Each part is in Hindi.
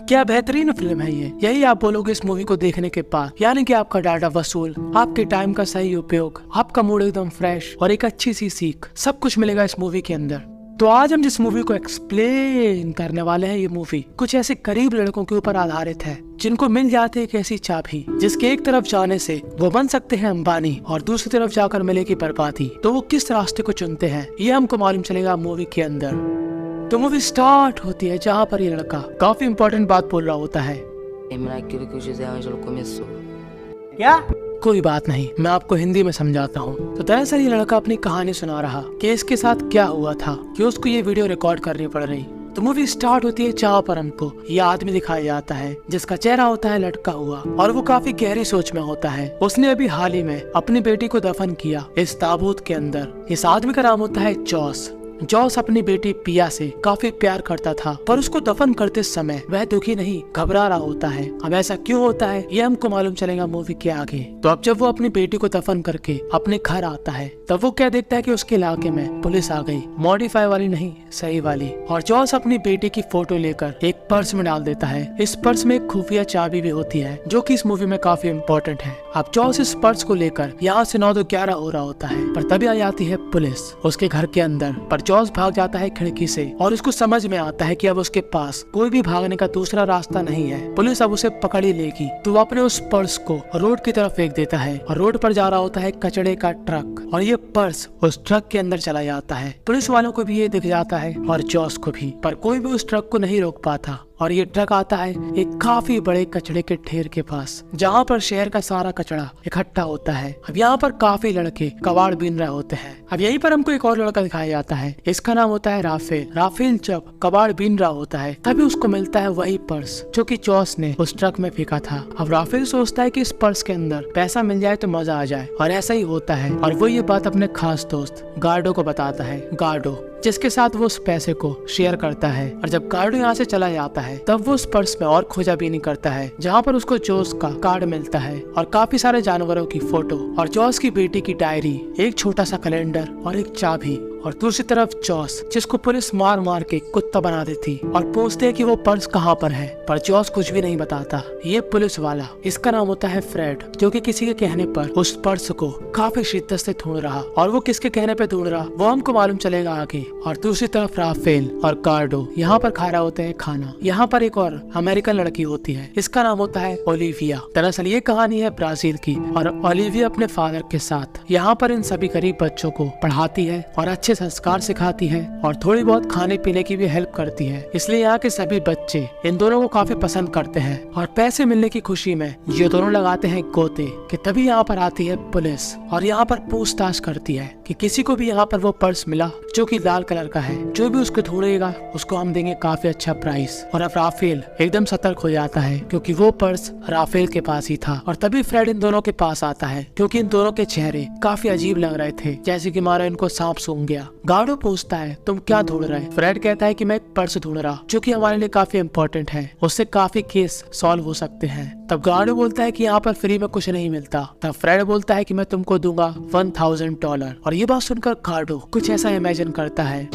क्या बेहतरीन फिल्म है ये। यही आप बोलोगे इस मूवी को देखने के बाद, यानी कि आपका डाटा वसूल, आपके टाइम का सही उपयोग, आपका मूड एकदम फ्रेश और एक अच्छी सी सीख, सब कुछ मिलेगा इस मूवी के अंदर। तो आज हम जिस मूवी को एक्सप्लेन करने वाले हैं, ये मूवी कुछ ऐसे गरीब लड़कों के ऊपर आधारित है जिनको मिल जाती है एक ऐसी चाबी जिसके एक तरफ जाने से वो बन सकते हैं अंबानी और दूसरी तरफ जाकर मिलेगी बर्बादी। तो वो किस रास्ते को चुनते हैं ये हमको मालूम चलेगा मूवी के अंदर। तो मूवी स्टार्ट होती है जहाँ पर ये लड़का काफी इंपॉर्टेंट बात बोल रहा होता है। क्या? कोई बात नहीं, मैं आपको हिंदी में समझाता हूँ। तो दरअसल ये लड़का अपनी कहानी सुना रहा कि इसके साथ क्या हुआ था कि उसको ये वीडियो रिकॉर्ड करनी पड़ रही। तो मूवी स्टार्ट होती है जहाँ पर हमको ये आदमी दिखाया जाता है जिसका चेहरा होता है लटका हुआ और वो काफी गहरी सोच में होता है। उसने अभी हाल ही में अपनी बेटी को दफन किया इस ताबूत के अंदर। इस आदमी का नाम होता है जॉस। जॉस अपनी बेटी पिया से काफी प्यार करता था, पर उसको दफन करते समय वह दुखी नहीं, घबरा रहा होता है। अब ऐसा क्यों होता है ये हमको मालूम चलेगा मूवी के आगे। तो अब जब वो अपनी बेटी को दफन करके अपने घर आता है तब वो क्या देखता है कि उसके इलाके में पुलिस आ गई, मॉडिफाई वाली नहीं, सही वाली। और जॉस अपनी बेटी की फोटो लेकर एक पर्स में डाल देता है। इस पर्स में एक खुफिया चाबी भी होती है जो कि इस मूवी में काफी इम्पोर्टेंट है। अब जॉस इस पर्स को लेकर यहाँ से 9 तो 11 हो रहा होता है, पर तभी आ जाती है पुलिस उसके घर के अंदर। पर जॉस भाग जाता है खिड़की से और उसको समझ में आता है कि अब उसके पास कोई भी भागने का दूसरा रास्ता नहीं है। पुलिस अब उसे पकड़ ही लेगी। तो वो अपने उस पर्स को रोड की तरफ फेंक देता है और रोड पर जा रहा होता है कचड़े का ट्रक और ये पर्स उस ट्रक के अंदर चला जाता है। पुलिस वालों को भी ये दिख जाता है और जॉस को भी, पर कोई भी उस ट्रक को नहीं रोक पाता। और ये ट्रक आता है एक काफी बड़े कचड़े के ढेर के पास जहाँ पर शहर का सारा कचड़ा इकट्ठा होता है। अब यहाँ पर काफी लड़के कबाड़ बीन रहे होते हैं। अब यहीं पर हमको एक और लड़का दिखाया जाता है, इसका नाम होता है राफेल। राफेल जब कबाड़ बीन रहा होता है तभी उसको मिलता है वही पर्स जो कि जॉस ने उस ट्रक में फेंका था। अब राफेल सोचता है कि इस पर्स के अंदर पैसा मिल जाए तो मजा आ जाए, और ऐसा ही होता है। और वो ये बात अपने खास दोस्त गार्डो को बताता है, गार्डो जिसके साथ वो उस पैसे को शेयर करता है। और जब गार्डो यहाँ से चला जाता है तब वो उस पर्स में और खोजाबीनी करता है जहाँ पर उसको जॉस का कार्ड मिलता है और काफी सारे जानवरों की फोटो और जॉस की बेटी की डायरी, एक छोटा सा कैलेंडर और एक चाबी। और दूसरी तरफ जॉस जिसको पुलिस मार मार के कुत्ता बना देती और पूछते है कि वो पर्स कहाँ पर है, पर जॉस कुछ भी नहीं बताता। ये पुलिस वाला, इसका नाम होता है फ्रेड, जो कि किसी के कहने पर उस पर्स को काफी शिद्दत से ढूंढ रहा, और वो किसके कहने पे ढूंढ रहा वो हमको मालूम चलेगा आगे। और दूसरी तरफ राफेल और गार्डो यहाँ पर खा रहे होते हैं खाना। यहाँ पर एक और अमेरिकन लड़की होती है, इसका नाम होता है ओलिविया। दरअसल ये कहानी है ब्राजील की, और ओलिविया अपने फादर के साथ यहाँ पर इन सभी गरीब बच्चों को पढ़ाती है और अच्छे संस्कार सिखाती है और थोड़ी बहुत खाने पीने की भी हेल्प करती है। इसलिए यहाँ के सभी बच्चे इन दोनों को काफी पसंद करते हैं और पैसे मिलने की खुशी में ये दोनों लगाते हैं गोते। कि तभी यहाँ पर आती है पुलिस और यहाँ पर पूछताछ करती है कि किसी को भी यहाँ पर वो पर्स मिला जो कि लाल कलर का है, जो भी उसको ढूंढेगा उसको हम देंगे काफी अच्छा प्राइस। और अब राफेल एकदम सतर्क हो जाता है क्योंकि वो पर्स राफेल के पास ही था। और तभी फ्रेड इन दोनों के पास आता है क्योंकि इन दोनों के चेहरे काफी अजीब लग रहे थे, जैसे कि मारा इनको सांप सूंघ गया। गार्डो पूछता है तुम क्या ढूंढ रहे? फ्रेड कहता है कि मैं एक पर्स ढूंढ रहा जो कि हमारे लिए काफी इम्पोर्टेंट है, उससे काफी केस सॉल्व हो सकते हैं। तब गार्डो बोलता है कि यहाँ पर फ्री में कुछ नहीं मिलता। तब फ्रेड बोलता है कि मैं तुमको दूंगा $1000। और ये बात सुनकर गार्डो कुछ ऐसा इमेजिन करता है।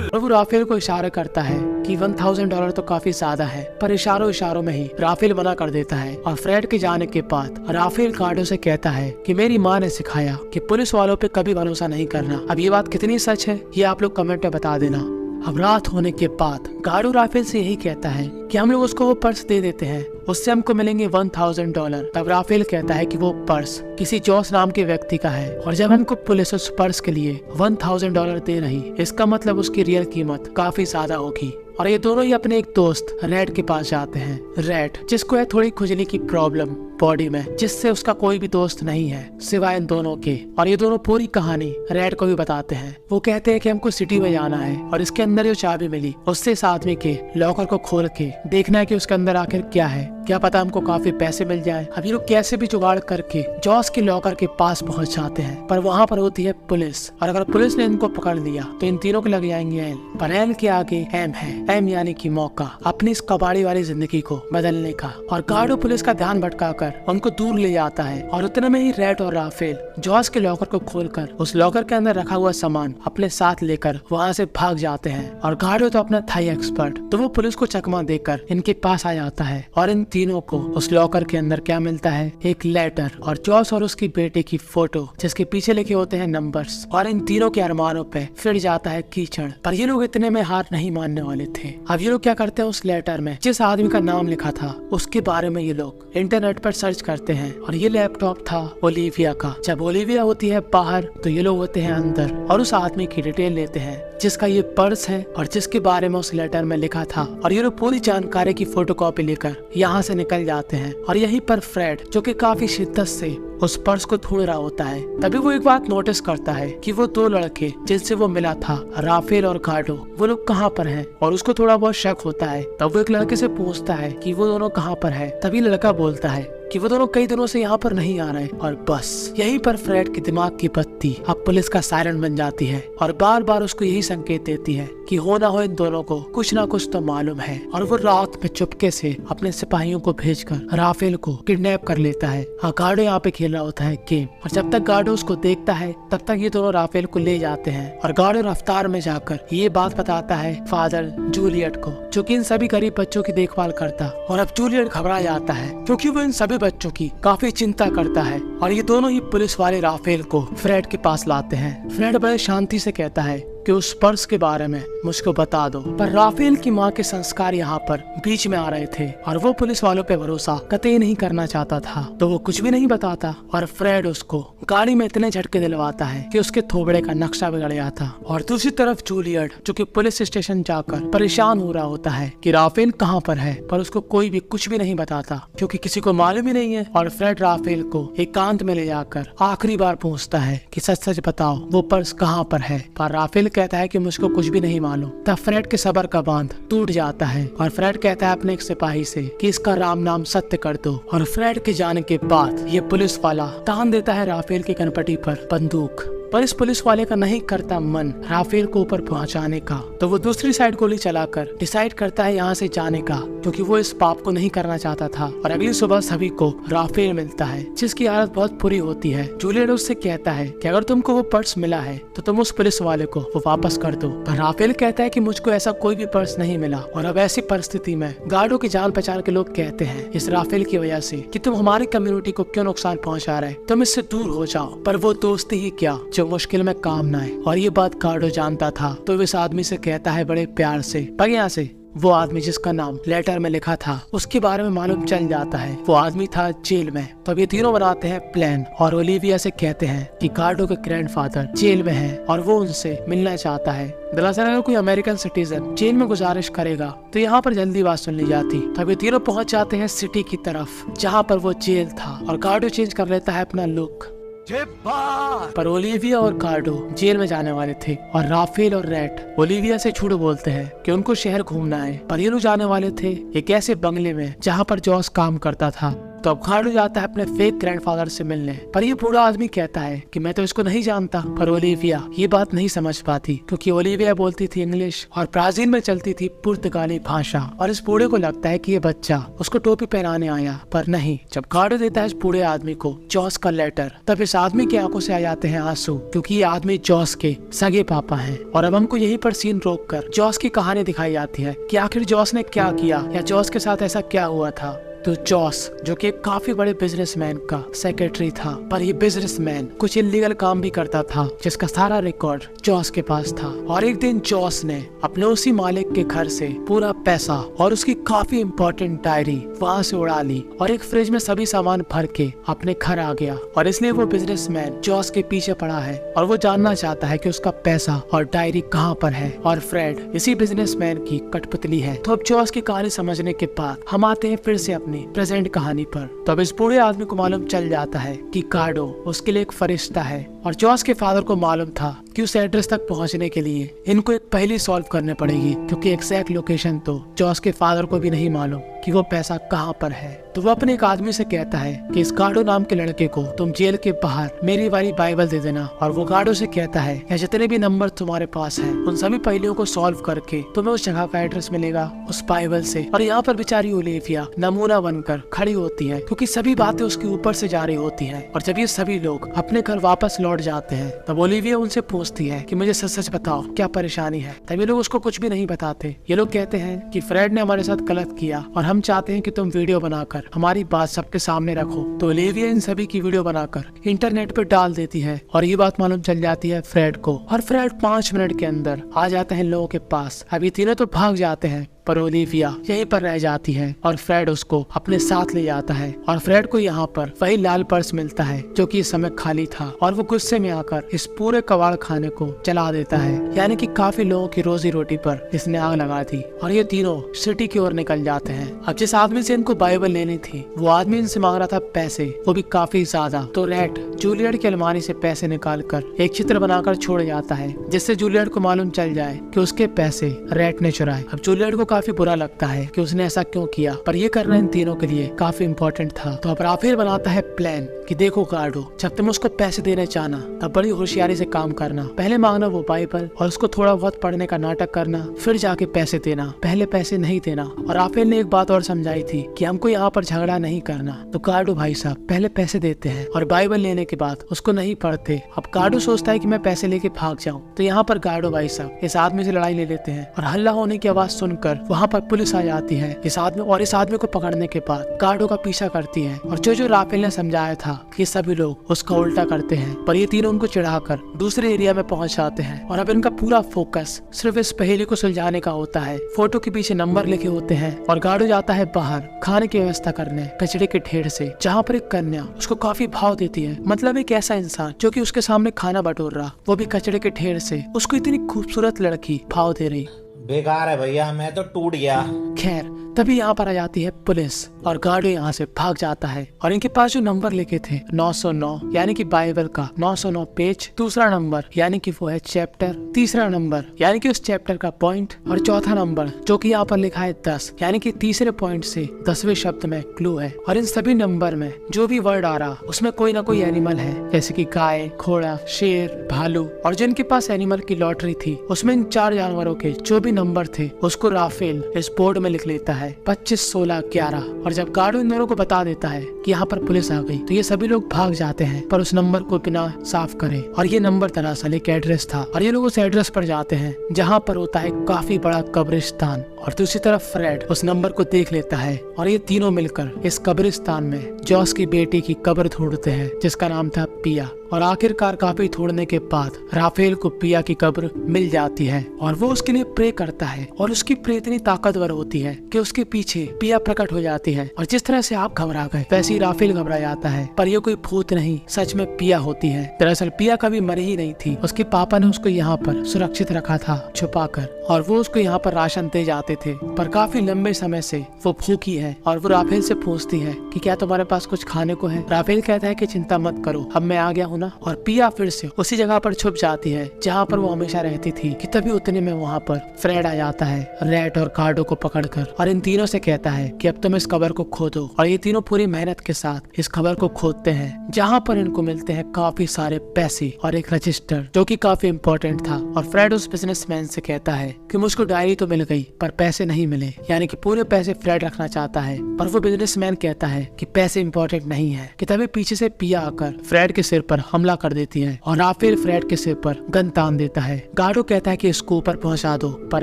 और वो राफेल को इशारा करता है कि $1000 तो काफी ज्यादा है, पर इशारों में ही राफेल मना कर देता है। और फ्रेड के जाने के बाद राफेल गार्डो से कहता है कि मेरी माँ ने सिखाया कि पुलिस वालों पे कभी भरोसा नहीं करना। अब ये बात कितनी सच है ये आप लोग कमेंट में बता देना। अब रात होने के बाद गार्डो राफेल से यही कहता है कि हम लोग उसको वो पर्स दे देते हैं, उससे हमको मिलेंगे $1000। तब राफेल कहता है कि वो पर्स किसी जॉस नाम के व्यक्ति का है, और जब हमको पुलिस उस पर्स के लिए $1000 दे रही, इसका मतलब उसकी रियल कीमत काफी ज्यादा होगी। और ये दोनों ही अपने एक दोस्त रेड के पास जाते हैं। रेड जिसको है थोड़ी खुजली की प्रॉब्लम बॉडी में, जिससे उसका कोई भी दोस्त नहीं है सिवाय इन दोनों के। और ये दोनों पूरी कहानी रेड को भी बताते हैं। वो कहते हैं कि हमको सिटी में जाना है और इसके अंदर जो चाबी मिली उससे इस आदमी के लॉकर को खोल के देखना है कि उसके अंदर आखिर क्या है, क्या पता हमको काफी पैसे मिल जाए। अब ये लोग कैसे भी जुगाड़ करके जॉस के लॉकर के पास पहुंच जाते हैं, पर वहाँ पर होती है पुलिस। और अगर पुलिस ने इनको पकड़ लिया तो इन तीनों को लग जाएंगे एल, पर एल के आगे एम है, एम यानी कि मौका अपनी इस कबाड़ी वाली जिंदगी को बदलने का। और गार्डो पुलिस का ध्यान भटका कर उनको दूर ले जाता है और उतने में ही रेड और राफेल जॉस के लॉकर को खोलकर उस लॉकर के अंदर रखा हुआ सामान अपने साथ लेकर वहाँ से भाग जाते हैं। और गार्डो तो अपना था एक्सपर्ट, तो वो पुलिस को चकमा देकर इनके पास आ जाता है और इन तीनों को उस लॉकर के अंदर क्या मिलता है, एक लेटर और जॉस और उसकी बेटे की फोटो जिसके पीछे लिखे होते हैं नंबर्स। और इन तीनों के अरमानों पे फिर जाता है कीचड़। पर ये लोग इतने में हार नहीं मानने वाले थे। अब ये लोग क्या करते हैं, उस लेटर में जिस आदमी का नाम लिखा था उसके बारे में ये लोग इंटरनेट पर सर्च करते हैं। और ये लैपटॉप था ओलिविया का। जब ओलिविया होती है बाहर तो ये लोग होते हैं अंदर और उस आदमी की डिटेल लेते हैं जिसका ये पर्स है और जिसके बारे में उस लेटर में लिखा था। और ये लोग पूरी जानकारी की फोटोकॉपी लेकर यहाँ से निकल जाते हैं। और यहीं पर फ्रेड जो कि काफी शिद्दत से उस पर्स को ढूंढ रहा होता है, तभी वो एक बात नोटिस करता है कि वो दो लड़के जिनसे वो मिला था, राफेल और गार्डो, वो लोग कहाँ पर हैं। और उसको थोड़ा बहुत शक होता है। तब वो एक लड़के से पूछता है कि वो दोनों कहाँ पर है। तभी लड़का बोलता है कि वो दोनों कई दिनों से यहाँ पर नहीं आ रहे। और बस यहीं पर फ्रेड के दिमाग की बत्ती अब पुलिस का सायरन बन जाती है और बार बार उसको यही संकेत देती है कि हो ना हो इन दोनों को कुछ ना कुछ तो मालूम है। और वो रात में चुपके से अपने सिपाहियों को भेजकर राफेल को किडनैप कर लेता है। गार्डो यहाँ पे खेल रहा होता है गेम। और जब तक गार्डो उसको देखता है तब तक ये दोनों राफेल को ले जाते हैं। और गार्डो रफ्तार में जाकर ये बात बताता है फादर जूलियट को, जो कि इन सभी गरीब बच्चों की देखभाल करता। और अब जूलियट घबरा जाता है क्योंकि वो इन सभी बच्चों की काफी चिंता करता है। और ये दोनों ही पुलिस वाले राफेल को फ्रेड के पास लाते हैं। फ्रेड बड़े शांति से कहता है कि उस पर्स के बारे में मुझको बता दो। पर राफेल की माँ के संस्कार यहाँ पर बीच में आ रहे थे और वो पुलिस वालों पे भरोसा कतई नहीं करना चाहता था, तो वो कुछ भी नहीं बताता। और फ्रेड उसको गाड़ी में इतने झटके दिलवाता है कि उसके थोबड़े का नक्शा बिगड़ गया था। और दूसरी तरफ जूलियट जो कि पुलिस स्टेशन जाकर परेशान हो रहा होता है कि राफेल कहाँ पर है, पर उसको कोई भी कुछ भी नहीं बताता क्योंकि किसी को मालूम ही नहीं है। और फ्रेड राफेल को एकांत में ले जाकर आखिरी बार पूछता है कि सच सच बताओ वो पर्स कहाँ पर है। पर राफेल कहता है कि मुझको कुछ भी नहीं मालूम। तब फ्रेड के सबर का बांध टूट जाता है और फ्रेड कहता है अपने एक सिपाही से कि इसका राम नाम सत्य कर दो। और फ्रेड के जाने के बाद ये पुलिस वाला तान देता है राफेल की कनपटी पर बंदूक। पर इस पुलिस वाले का नहीं करता मन राफेल को ऊपर पहुंचाने का, तो वो दूसरी साइड गोली चलाकर डिसाइड करता है यहाँ से जाने का, क्योंकि वो इस पाप को नहीं करना चाहता था। और अगली सुबह सभी को राफेल मिलता है जिसकी हालत बहुत बुरी होती है। जूलियट उससे कहता है कि अगर तुमको वो पर्स मिला है तो तुम उस पुलिस वाले को वो वापस कर दो। पर राफेल कहता है कि मुझको ऐसा कोई भी पर्स नहीं मिला। और अब ऐसी परिस्थिति में गार्डो की जान पहचान के लोग कहते हैं इस राफेल की वजह से कि तुम हमारी कम्युनिटी को क्यों नुकसान पहुंचा रहे, तुम इससे दूर हो जाओ। पर वो दोस्ती ही क्या जो मुश्किल में काम ना आए। और ये बात गार्डो जानता था, तो इस आदमी से कहता है बड़े प्यार से, भाग यहाँ से। वो आदमी जिसका नाम लेटर में लिखा था उसके बारे में मालूम चल जाता है। वो आदमी था जेल में। तो अब ये तीनों बनाते हैं प्लान और ओलिविया से कहते हैं कि गार्डो के ग्रैंडफादर जेल में हैं और वो उनसे मिलना चाहता है। दरअसल अगर कोई अमेरिकन सिटीजन जेल में गुजारिश करेगा तो यहाँ पर जल्दी बात सुन ली जाती। तब ये तीनों पहुंच जाते हैं सिटी की तरफ जहाँ पर वो जेल था। और गार्डो चेंज कर लेता है अपना लुक। पर ओलिविया और गार्डो जेल में जाने वाले थे और राफेल और रेड ओलिविया से झूठ बोलते हैं कि उनको शहर घूमना है। पर ये लोग जाने वाले थे एक ऐसे बंगले में जहाँ पर जॉस काम करता था। तो अब गार्डो जाता है अपने फेक ग्रैंडफादर से मिलने। पर ये बूढ़ा आदमी कहता है कि मैं तो इसको नहीं जानता। पर ओलिविया ये बात नहीं समझ पाती क्योंकि ओलिविया बोलती थी इंग्लिश और ब्राजील में चलती थी पुर्तगाली भाषा। और इस बूढ़े को लगता है कि ये बच्चा उसको टोपी पहनाने आया, पर नहीं। जब गार्डो देता है इस बूढ़े आदमी को जॉस का लेटर, तब इस आदमी की आंखों से आ जाते हैं आंसू क्योंकि ये आदमी जॉस के सगे पापा हैं। और अब हमको यहीं पर सीन रोक कर जॉस की कहानी दिखाई जाती है कि आखिर जॉस ने क्या किया या जॉस के साथ ऐसा क्या हुआ था। तो जॉस जो कि काफी बड़े बिजनेसमैन का सेक्रेटरी था, पर ये बिजनेसमैन कुछ इलीगल काम भी करता था जिसका सारा रिकॉर्ड जॉस के पास था। और एक दिन जॉस ने अपने उसी मालिक के घर से पूरा पैसा और उसकी काफी इम्पोर्टेंट डायरी वहाँ से उड़ा ली और एक फ्रिज में सभी सामान भर के अपने घर आ गया। और इसलिए वो बिजनेसमैन जॉस के पीछे पड़ा है और वो जानना चाहता है कि उसका पैसा और डायरी कहाँ पर है। और फ्रेड इसी बिजनेसमैन की कठपुतली है। तो अब जॉस की कहानी समझने के बाद हम आते हैं फिर से अपनी प्रेजेंट कहानी पर। तो अब इस बूढ़े आदमी को मालूम चल जाता है कि गार्डो उसके लिए एक फरिश्ता है। और जॉस के फादर को मालूम था कि उस एड्रेस तक पहुंचने के लिए इनको एक पहेली सॉल्व करने पड़ेगी, क्योंकि एग्जैक्ट लोकेशन तो जॉस के फादर को भी नहीं मालूम कि वो पैसा कहाँ पर है। तो वो अपने एक आदमी से कहता है कि इस गार्डो नाम के लड़के को तुम जेल के बाहर मेरी वाली बाइबल दे देना, और वो गार्डो से कहता है कि जितने भी नंबर तुम्हारे पास हैं उन सभी पहेलियों को सॉल्व करके तुम्हें उस जगह का एड्रेस मिलेगा उस बाइबल से। और यहाँ पर बेचारी ओलिविया नमूना बनकर खड़ी होती है, क्योंकि सभी बातें उसके ऊपर से जा रही होती है। और जब ये सभी लोग अपने घर वापस लौट जाते हैं तब ओलिविया उनसे पूछती है कि मुझे सच सच बताओ क्या परेशानी है। तब ये लोग उसको कुछ भी नहीं बताते। ये लोग कहते हैं कि फ्रेड ने हमारे साथ गलत किया और हम चाहते हैं कि तुम वीडियो बनाकर हमारी बात सबके सामने रखो। तो ओलिविया इन सभी की वीडियो बनाकर इंटरनेट पे डाल देती है और ये बात मालूम चल जाती है फ्रेड को, और फ्रेड 5 मिनट के अंदर आ जाते हैं लोगों के पास। अभी तीनों तो भाग जाते हैं पर ओलिविया यहीं पर रह जाती है और फ्रेड उसको अपने साथ ले जाता है। और फ्रेड को यहाँ पर वही लाल पर्स मिलता है जो कि इस समय खाली था, और वो गुस्से में आकर इस पूरे कबाड़ खाने को जला देता है, यानी कि काफी लोगों की रोजी रोटी पर इसने आग लगा दी। और ये तीनों सिटी की ओर निकल जाते हैं। अब जिस आदमी से इनको बाइबल लेनी थी वो आदमी इनसे मांग रहा था पैसे, वो भी काफी ज्यादा। तो रैट जूलियट की अलमारी से पैसे निकाल कर एक चित्र बनाकर छोड़ जाता है, जिससे जूलियट को मालूम चल जाए कि उसके पैसे रैट ने चुराए। अब जूलियट को काफी बुरा लगता है कि उसने ऐसा क्यों किया, पर ये करना इन तीनों के लिए काफी इम्पोर्टेंट था। तो अब राफेल बनाता है प्लान कि देखो गार्डो, जब तुम उसको पैसे देने चाहना तब बड़ी होशियारी से काम करना। पहले मांगना वो बाइबल और उसको थोड़ा बहुत पढ़ने का नाटक करना, फिर जाके पैसे देना, पहले पैसे नहीं देना। और राफेल ने एक बात और समझाई थी कि हमको यहाँ पर झगड़ा नहीं करना। तो गार्डो भाई साहब पहले पैसे देते हैं और बाइबल लेने के बाद उसको नहीं पढ़ते। अब गार्डो सोचता है कि मैं पैसे लेके भाग जाऊँ, तो यहाँ पर गार्डो भाई साहब इस आदमी से लड़ाई ले लेते हैं और हल्ला होने की आवाज सुनकर वहाँ पर पुलिस आ जाती है इस आदमी को पकड़ने के बाद गार्डो का पीछा करती है। और जो राफेल ने समझाया था कि सभी लोग उसका उल्टा करते हैं, पर ये तीनों उनको चिढ़ाकर दूसरे एरिया में पहुंच जाते हैं। और अब इनका पूरा फोकस सिर्फ इस पहेली को सुलझाने का होता है। फोटो के पीछे नंबर लिखे होते हैं और गार्डो जाता है बाहर खाने की व्यवस्था करने कचड़े के ढेर से, जहाँ पर एक कन्या उसको काफी भाव देती है। मतलब एक ऐसा इंसान जो कि उसके सामने खाना बटोर रहा, वो भी कचड़े के ढेर से उसको इतनी खूबसूरत लड़की भाव दे रही। बेकार है भैया, मैं तो टूट गया। खैर तभी यहाँ पर आ जाती है पुलिस और गार्डो यहाँ से भाग जाता है। और इनके पास जो नंबर लिखे थे 909 यानी कि बाइबल का 909 पेज, दूसरा नंबर यानी कि वो है चैप्टर, तीसरा नंबर यानी कि उस चैप्टर का पॉइंट, और चौथा नंबर जो कि यहाँ पर लिखा है 10 यानी कि तीसरे पॉइंट से 10वें शब्द में क्लू है। और इन सभी नंबर में जो भी वर्ड आ रहा उसमें कोई ना कोई एनिमल है, जैसे कि गाय, घोड़ा, शेर, भालू। और जिनके पास एनिमल की लॉटरी थी उसमें इन 4 जानवरों के जो भी नंबर थे उसको राफेल इस बोर्ड में लिख लेता है 25, 16, 11। और जब गार्डो इन दोनों को बता देता है कि यहाँ पर पुलिस आ गई, तो ये सभी लोग भाग जाते हैं पर उस नंबर को बिना साफ करे। और ये नंबर दरअसल एक एड्रेस था, और ये लोग उस एड्रेस पर जाते हैं जहाँ पर होता है काफी बड़ा कब्रिस्तान। और दूसरी तरफ फ्रेड उस नंबर को देख लेता है और ये तीनों मिलकर इस कब्रिस्तान में जॉस की बेटी की कब्र ढूंढते हैं जिसका नाम था पिया। और आखिरकार काफी ढूंढने के बाद राफेल को पिया की कब्र मिल जाती है और वो उसके लिए प्रे करता है। और उसकी प्रे इतनी ताकतवर होती है कि उसके पीछे पिया प्रकट हो जाती है। और जिस तरह से आप घबरा गए वैसे ही राफेल घबरा जाता है, पर ये कोई भूत नहीं, सच में पिया होती है। दरअसल पिया कभी मरी ही नहीं थी, उसके पापा ने उसको यहाँ पर सुरक्षित रखा था छुपा कर, और वो उसको यहाँ पर राशन दे जाते थे। पर काफी लंबे समय से वो भूखी है और वो राफेल से पूछती है कि क्या तुम्हारे पास कुछ खाने को है। राफेल कहता है कि चिंता मत करो, अब मैं आ गया हूँ ना। और पिया फिर से उसी जगह पर छुप जाती है जहाँ पर वो हमेशा रहती थी। कि तभी उतने में वहाँ पर फ्रेड आ जाता है रैट और गार्डो को पकड़कर, और इन तीनों से कहता है कि अब तुम इस कब्र को खोदो। और ये तीनों पूरी मेहनत के साथ इस कब्र को खोदते हैं, जहाँ पर इनको मिलते हैं काफी सारे पैसे और एक रजिस्टर जो कि काफी इम्पोर्टेंट था। और फ्रेड उस बिजनेसमैन से कहता है कि मुझको डायरी तो मिल गई पर पैसे नहीं मिले, यानी कि पूरे पैसे फ्रेड रखना चाहता है। पर वो बिजनेसमैन कहता है कि पैसे इम्पोर्टेंट नहीं है। कि तभी पीछे से पिया आकर फ्रेड के सिर पर हमला कर देती है और राफेल फ्रेड के सिर पर गन तान देता है। गार्डो कहता है कि इसको ऊपर पहुंचा दो, पर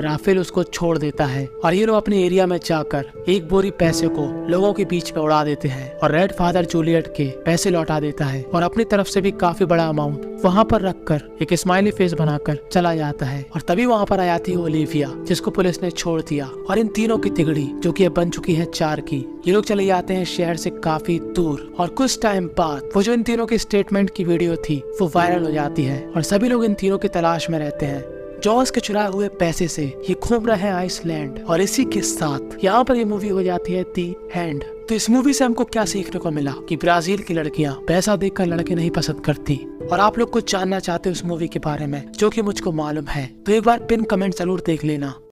राफेल उसको छोड़ देता है। और ये लोग अपने एरिया में जाकर एक बोरी पैसे को लोगों के बीच में उड़ा देते हैं और रेड फादर जूलियट के पैसे लौटा देता है और अपनी तरफ से भी काफी बड़ा अमाउंट वहाँ पर रखकर एक स्माइली फेस बनाकर चला जाता है। और तभी वहाँ पर आ जाती है ओलिविया, जिसको पुलिस ने छोड़ दिया। और इन तीनों की तिगड़ी जो कि अब बन चुकी है 4 की, ये लोग चले जाते हैं शहर से काफी दूर। और कुछ टाइम बाद वो जो इन तीनों की स्टेटमेंट की वीडियो थी वो वायरल हो जाती है और सभी लोग इन तीनों की तलाश में रहते हैं। जॉस के चुराए हुए पैसे से ये घूम रहे हैं आइसलैंड। और इसी के साथ यहाँ पर ये मूवी हो जाती है दी एंड। तो इस मूवी से हमको क्या सीखने को मिला कि ब्राजील की लड़कियां पैसा देखकर लड़के नहीं पसंद करती, और आप लोग कुछ जानना चाहते हो उस मूवी के बारे में जो कि मुझको मालूम है, तो एक बार पिन कमेंट जरूर देख लेना।